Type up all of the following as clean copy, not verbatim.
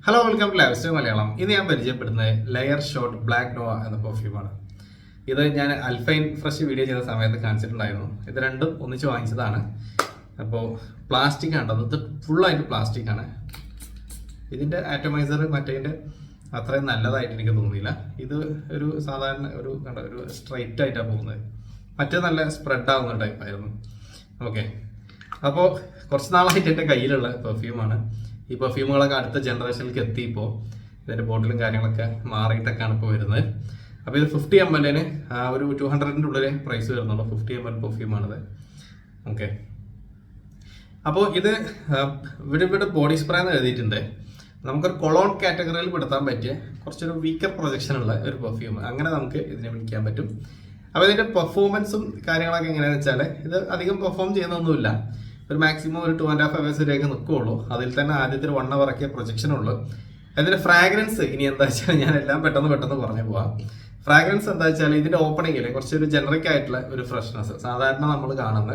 Hello welcome to live style Malayalam. ഇത് ഞാൻ പരിചയപ്പെടുന്നത് ലെയർ ഷോട്ട് ബ്ലാക്ക് നോവ എന്ന പെർഫ്യൂമാണ്. ഇത് ഞാൻ അൽഫൈൻ ഫ്രഷ് വീഡിയോ ചെയ്ത സമയത്ത് കാണിച്ചിട്ടുണ്ടായിരുന്നു. ഇത് രണ്ടും ഒന്നിച്ച് വാങ്ങിച്ചതാണ്. അപ്പോൾ പ്ലാസ്റ്റിക് ആണ്, ഇത് ഫുള്ളായിട്ട് പ്ലാസ്റ്റിക് ആണ്. ഇതിൻ്റെ ആറ്റമൈസർ മറ്റേതിൻ്റെ അത്രയും നല്ലതായിട്ട് എനിക്ക് തോന്നിയില്ല. ഇത് ഒരു സാധാരണ ഒരു സ്ട്രൈറ്റ് ആയിട്ടാണ് പോകുന്നത്. മറ്റേ നല്ല സ്പ്രെഡ് ആവുന്ന ടൈപ്പായിരുന്നു. ഓക്കെ, അപ്പോൾ കുറച്ച് നാളായിട്ട് എൻ്റെ കയ്യിലുള്ള പെർഫ്യൂമാണ്. ഈ പെർഫ്യൂമുകളൊക്കെ അടുത്ത ജനറേഷനിലേക്ക് എത്തിയപ്പോൾ ഇതിൻ്റെ ബോട്ടിലും കാര്യങ്ങളൊക്കെ മാറിയിട്ടൊക്കെയാണ് ഇപ്പോൾ വരുന്നത്. അപ്പോൾ ഇത് 50 ml ഒരു 200-ൻ്റെ ഉള്ളിൽ പ്രൈസ് വരുന്നുള്ളൂ. 50 ml പെർഫ്യൂമാണിത്. ഓക്കെ, അപ്പോൾ ഇത് ഇവിടെ ബോഡി സ്പ്രേ എന്ന് എഴുതിയിട്ടുണ്ട്. നമുക്കൊരു കൊളോൺ കാറ്റഗറിയിൽ പെടുത്താൻ പറ്റിയ കുറച്ചൊരു വീക്കർ പ്രൊജക്ഷൻ ഉള്ള ഒരു പെർഫ്യൂം, അങ്ങനെ നമുക്ക് ഇതിനെ വിളിക്കാൻ പറ്റും. അപ്പോൾ ഇതിൻ്റെ പെർഫോമൻസും കാര്യങ്ങളൊക്കെ എങ്ങനെയാണെന്ന് വെച്ചാൽ, ഇത് അധികം പെർഫോം ചെയ്യുന്നൊന്നുമില്ല. ഒരു മാക്സിമം ഒരു 2.5 hours നിൽക്കുകയുള്ളൂ. അതിൽ തന്നെ ആദ്യത്തെ ഒരു 1 hour പ്രൊജക്ഷനുള്ളൂ. അതിൻ്റെ ഫ്രാഗ്രൻസ് ഇനി എന്താ വെച്ചാൽ ഞാൻ എല്ലാം പെട്ടെന്ന് പറഞ്ഞു പോവാം. ഫ്രാഗ്രൻസ് എന്താ വെച്ചാൽ ഇതിൻ്റെ ഓപ്പണിങ്ങിൽ കുറച്ചൊരു ജനറിക് ആയിട്ടുള്ള ഒരു ഫ്രഷ്നെസ്, സാധാരണ നമ്മൾ കാണുന്ന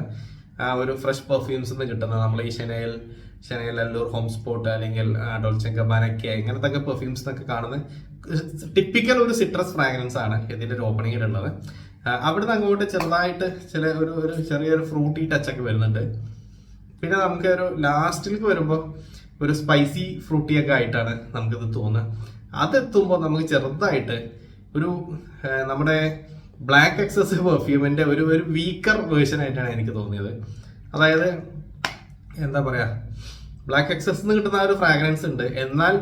ഒരു ഫ്രഷ് പെർഫ്യൂംസ് നിന്ന് കിട്ടുന്നത്, നമ്മൾ ഈ ഷെനൈൽ അല്ലൂർ, ഹോം സ്പോട്ട് അല്ലെങ്കിൽ ഡോൾച്ചെ ഗബാനയ്ക്ക് ഇങ്ങനത്തെ ഒക്കെ പെർഫ്യൂംസ് എന്നൊക്കെ കാണുന്ന ടിപ്പിക്കൽ ഒരു സിട്രസ് ഫ്രാഗ്രൻസ് ആണ് ഇതിൻ്റെ ഒരു ഓപ്പണിങ്ങിലുള്ളത്. അവിടുന്ന് അങ്ങോട്ട് ചെറുതായിട്ട് ഒരു ചെറിയൊരു ഫ്രൂട്ടി ടച്ചൊക്കെ വരുന്നുണ്ട്. പിന്നെ നമുക്ക് ഒരു ലാസ്റ്റിലേക്ക് വരുമ്പോൾ ഒരു സ്പൈസി ഫ്രൂട്ടിയൊക്കെ ആയിട്ടാണ് നമുക്കിത് തോന്നുക. അതെത്തുമ്പോൾ നമുക്ക് ചെറുതായിട്ട് ഒരു നമ്മുടെ ബ്ലാക്ക് എക്സസ് പെർഫ്യൂമിൻ്റെ ഒരു വീക്കർ വേർഷൻ ആയിട്ടാണ് എനിക്ക് തോന്നിയത്. അതായത് എന്താ പറയുക, ബ്ലാക്ക് എക്സസ് നിന്ന് കിട്ടുന്ന ഒരു ഫ്രാഗ്രൻസ് ഉണ്ട്, എന്നാൽ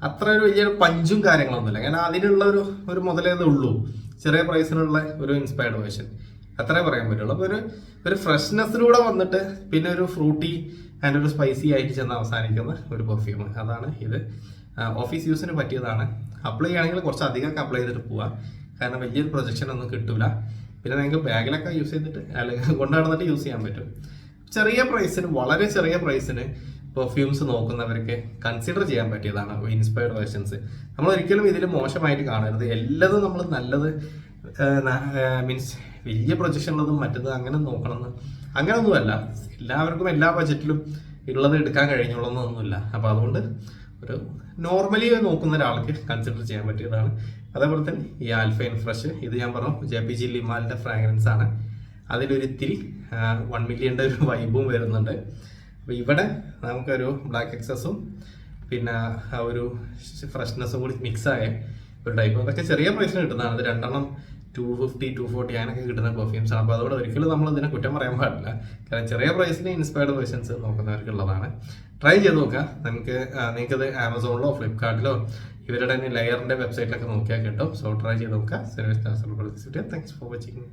അത്ര ഒരു വലിയൊരു പഞ്ചും കാര്യങ്ങളൊന്നുമില്ല. കാരണം അതിനുള്ള ഒരു മുതലേതേ ഉള്ളൂ. ചെറിയ പ്രൈസിനുള്ള ഒരു ഇൻസ്പയർഡ് വേർഷൻ, അത്രേ പറയാൻ പറ്റുള്ളൂ. അപ്പോൾ ഒരു ഫ്രഷ്നെസ്സിലൂടെ വന്നിട്ട് പിന്നെ ഒരു ഫ്രൂട്ടി ആൻഡ് ഒരു സ്പൈസി ആയിട്ട് ചെന്ന് അവസാനിക്കുന്ന ഒരു പെർഫ്യൂം, അതാണ് ഇത്. ഓഫീസ് യൂസിന് പറ്റിയതാണ്. അപ്ലൈ ചെയ്യുകയാണെങ്കിൽ കുറച്ച് അധികമൊക്കെ അപ്ലൈ ചെയ്തിട്ട് പോവാം, കാരണം വലിയൊരു പ്രൊജക്ഷൻ ഒന്നും കിട്ടൂല. പിന്നെ നിങ്ങൾക്ക് ബാഗിലൊക്കെ യൂസ് ചെയ്തിട്ട് അല്ലെങ്കിൽ കൊണ്ടുനടന്നിട്ട് യൂസ് ചെയ്യാൻ പറ്റും. ചെറിയ പ്രൈസിന്, വളരെ ചെറിയ പ്രൈസിന് പെർഫ്യൂംസ് നോക്കുന്നവർക്ക് കൺസിഡർ ചെയ്യാൻ പറ്റിയതാണ് ഇൻസ്പയർഡ് വേർഷൻസ്. നമ്മൾ ഒരിക്കലും ഇതിൽ മോശമായിട്ട് കാണരുത്. എല്ലാതും നമ്മൾ നല്ലത് മീൻസ് വലിയ പ്രൊജക്ഷൻ ഉള്ളതും മറ്റത് അങ്ങനെ നോക്കണമെന്ന് അങ്ങനെയൊന്നുമല്ല. എല്ലാവർക്കും എല്ലാ ബജറ്റിലും ഉള്ളത് എടുക്കാൻ കഴിഞ്ഞോളൊന്നൊന്നുമില്ല. അപ്പോൾ അതുകൊണ്ട് ഒരു നോർമലി നോക്കുന്ന ഒരാൾക്ക് കൺസിഡർ ചെയ്യാൻ പറ്റിയതാണ്. അതേപോലെ തന്നെ ഈ ആൽഫൈൻ ഫ്രഷ്, ഇത് ഞാൻ പറഞ്ഞു JPG ലിമാലിൻ്റെ ഫ്രാഗ്രൻസ് ആണ്. അതിലൊരിത്തിരി 1 million ഒരു വൈബും വരുന്നുണ്ട്. അപ്പോൾ ഇവിടെ നമുക്കൊരു ബ്ലാക്ക് എക്സസും പിന്നെ ആ ഒരു ഫ്രഷ്നെസ്സും കൂടി മിക്സായ ഒരു ടൈപ്പ്. അതൊക്കെ ചെറിയ പ്രൈസിന് കിട്ടുന്നതാണ്. അത് 2 250 240 അങ്ങനെയൊക്കെ കിട്ടുന്ന പെർഫ്യൂംസ് ആണ്. അപ്പോൾ അതുകൊണ്ട് ഒരിക്കലും നമ്മൾ ഇതിനെ കുറ്റം പറയാൻ പാടില്ല. കാരണം ചെറിയ പ്രൈസിന് ഇൻസ്പയർഡ് വേർഷൻസ് നോക്കുന്നവർക്കുള്ളതാണ്. ട്രൈ ചെയ്ത് നോക്കുക. നിങ്ങൾക്കത് ആമസോണിലോ ഫ്ലിപ്കാർട്ടിലോ ഇവരുടെ തന്നെ ലെയറിൻ്റെ വെബ്സൈറ്റിലൊക്കെ നോക്കിയാൽ കിട്ടും. സോ ട്രൈ ചെയ്ത് നോക്കുക. Thanks for watching.